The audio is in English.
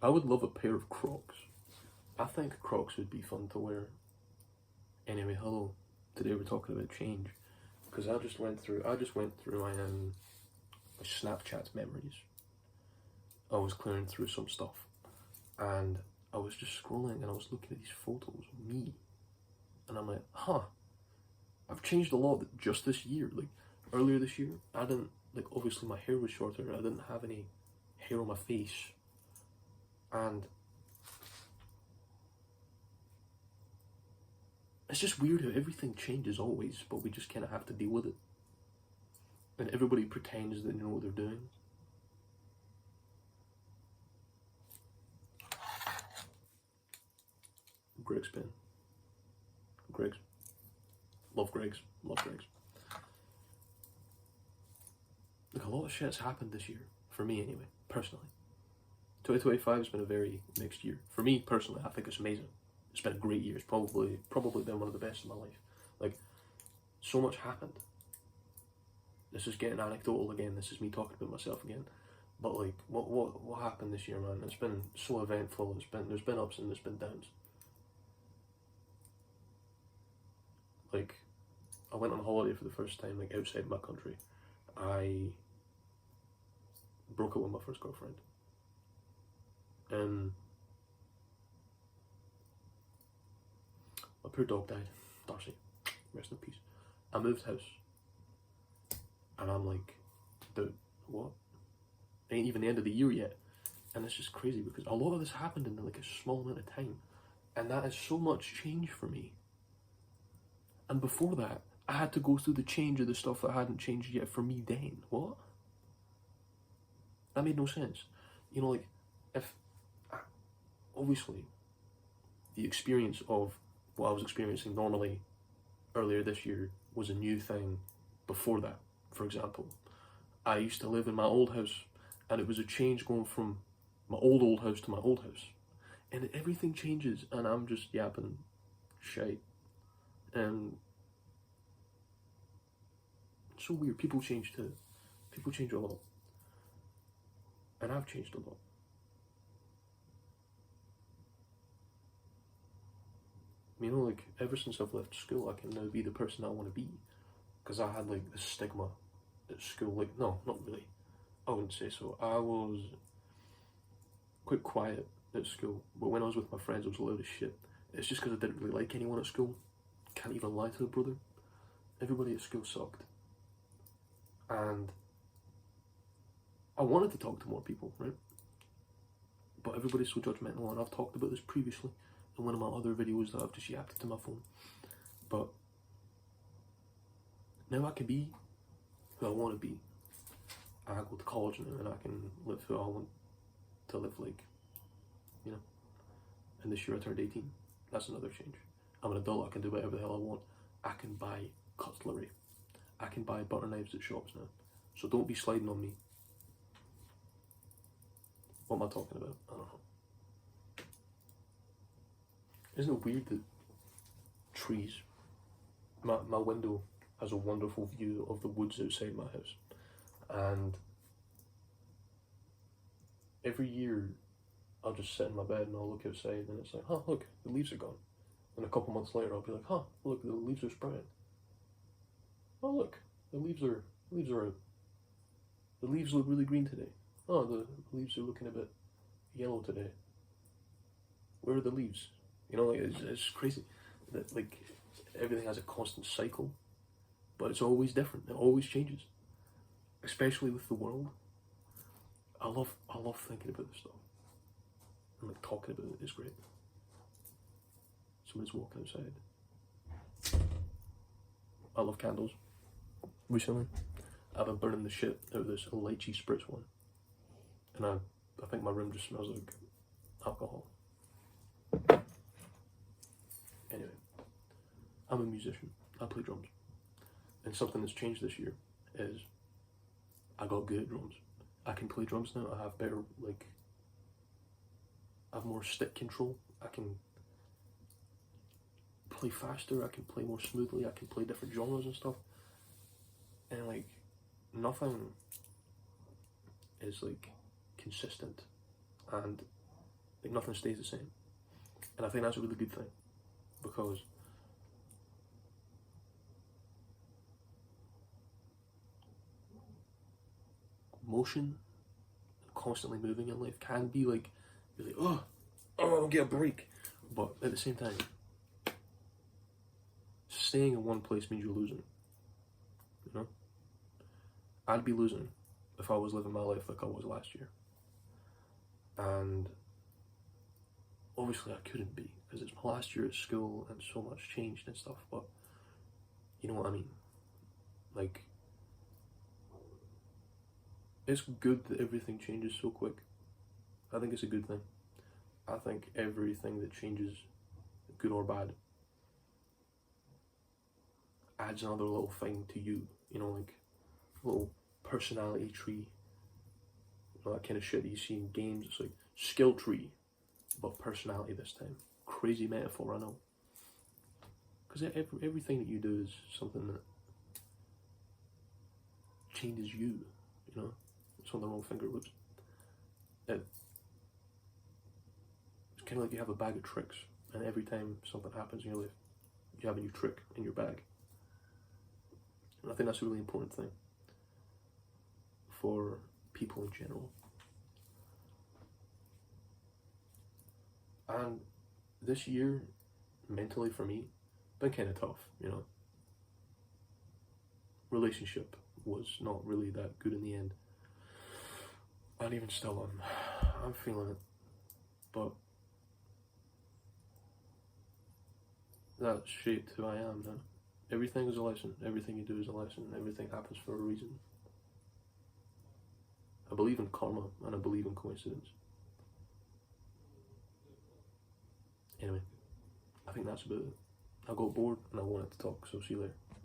I would love a pair of Crocs. I think Crocs would be fun to wear. Anyway, hello. Today we're talking about change because I just went through my Snapchat memories. I was clearing through some stuff, and I was just scrolling and I was looking at these photos of me, and I'm like, huh, I've changed a lot just this year. Like earlier this year, I didn't, like, obviously my hair was shorter. I didn't have any hair on my face, and it's just weird how everything changes always, but we just kind of have to deal with it. And everybody pretends that they know what they're doing. Greg's pen. Greg's. Love Greg's. Love Greg's. Like, a lot of shit's happened this year. For me, anyway. Personally. 2025 has been a very mixed year. For me, personally, I think it's amazing. It's been a great year. It's probably been one of the best in my life. Like, so much happened. This is getting anecdotal again. This is me talking about myself again. But like, what happened this year, man? It's been so eventful. There's been ups and there's been downs. Like, I went on holiday for the first time, like, outside my country. I broke up with my first girlfriend. And my poor dog died. Darcy, rest in peace. I moved house. And I'm like, dude, what? Ain't even the end of the year yet. And it's just crazy because a lot of this happened in like a small amount of time. And that is so much change for me. And before that, I had to go through the change of the stuff that hadn't changed yet for me then. What? That made no sense. You know, like, obviously, the experience of what I was experiencing normally earlier this year was a new thing before that. For example, I used to live in my old house, and it was a change going from my old house to my old house. And everything changes, and I'm just yapping shite. And it's so weird. People change too. People change a lot. And I've changed a lot. You know, like, ever since I've left school, I can now be the person I want to be. Because I had, like, this stigma at school. Like, no, not really. I wouldn't say so. I was quite quiet at school. But when I was with my friends, I was loud as shit. It's just because I didn't really like anyone at school. Can't even lie to a brother. Everybody at school sucked. And I wanted to talk to more people, right? But everybody's so judgmental, and I've talked about this previously in one of my other videos that I've just yapped to my phone. But now I can be who I want to be. I go to college now and I can live who I want to live, like, you know. And this year I turned 18. That's another change. I'm an adult, I can do whatever the hell I want. I can buy cutlery. I can buy butter knives at shops now. So don't be sliding on me. What am I talking about? I don't know. Isn't it weird that trees, my window has a wonderful view of the woods outside my house, and every year I'll just sit in my bed and I'll look outside and it's like, huh, look, the leaves are gone. And a couple months later I'll be like, huh, look, the leaves are sprouting. Oh, look, the leaves out. The leaves look really green today. Oh, the leaves are looking a bit yellow today. Where are the leaves? You know, like, it's crazy that, like, everything has a constant cycle, but it's always different. It always changes, especially with the world. I love thinking about this stuff, and like talking about it is great. Someone's walking outside. I love candles. Recently, I've been burning the shit out of this lychee spritz one, and I think my room just smells like alcohol. Anyway, I'm a musician. I play drums. And something that's changed this year is I got good at drums. I can play drums now. I have better, like, I have more stick control. I can play faster. I can play more smoothly. I can play different genres and stuff. And, like, nothing is, like, consistent. And Like nothing stays the same. And I think that's a really good thing, because motion, constantly moving in life can be like, you're like, oh, I don't get a break. But at the same time, staying in one place means you're losing. You know? I'd be losing if I was living my life like I was last year. And obviously I couldn't be, because it's my last year at school and so much changed and stuff, but you know what I mean? Like, it's good that everything changes so quick. I think it's a good thing. I think everything that changes, good or bad, adds another little thing to you, you know, like a little personality tree. You know, that kind of shit that you see in games. It's like skill tree, but personality this time. Crazy metaphor, I know. Because everything that you do is something that changes you, you know? It's on the wrong finger, but it's kind of like you have a bag of tricks, and every time something happens in your life, you have a new trick in your bag. And I think that's a really important thing for people in general. And this year, mentally for me, been kind of tough, you know. Relationship was not really that good in the end. And even still, I'm feeling it. But that shaped who I am now. Everything is a lesson. Everything you do is a lesson. Everything happens for a reason. I believe in karma, and I believe in coincidence. Anyway, I think that's about it. I got bored and I wanted to talk, so see you later.